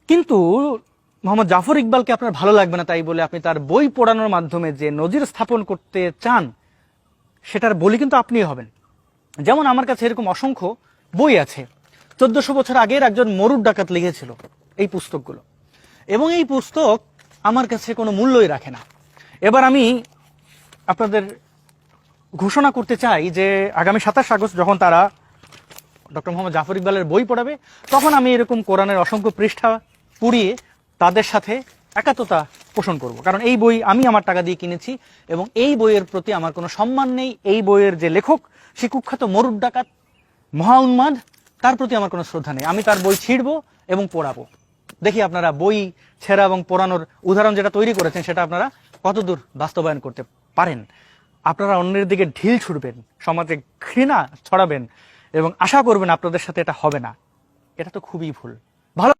কিন্তু মোহাম্মদ জাফর ইকবালকে আপনার ভালো লাগবে না তাই বলে আপনি তার বই পড়ানোর মাধ্যমে যে নজির স্থাপন করতে চান সেটার বলি কিন্তু আপনিই হবেন। যেমন আমার কাছে এরকম অসংখ্য বই আছে, 1400 বছর আগের একজন মরুর ডাকাত লিখেছিল এই পুস্তকগুলো, এবং এই পুস্তক আমার কাছে কোনো মূল্যই রাখে না। এবার আমি আপনাদের ঘোষণা করতে চাই যে আগামী 27 আগস্ট যখন তারা ডক্টর মোহাম্মদ জাফর ইকবালের বই পড়াবে, তখন আমি এরকম কোরআনের অসংখ্য পৃষ্ঠা পুড়িয়ে তাদের সাথে একাত্মতা পোষণ করব। কারণ এই বই আমি আমার টাকা দিয়ে কিনেছি এবং এই বইয়ের প্রতি আমার কোনো সম্মান নেই। এই বইয়ের যে লেখক, সে কুখ্যাত মরুর ডাকাত, মহা উন্মাদ, তার প্রতি আমার কোনো শ্রদ্ধা নেই। আমি তার বই ছিঁড়বো এবং পড়াবো। দেখি আপনারা বই ছেঁড়া এবং পড়ানোর উদাহরণ যেটা তৈরি করেছেন সেটা আপনারা কতদূর বাস্তবায়ন করতে পারেন। আপনারা অন্যের দিকে ঢিল ছুড়বেন, সমাজে ঘৃণা ছড়াবেন এবং আশা করবেন আপনাদের সাথে এটা হবে না। এটা তো খুবই ভুল।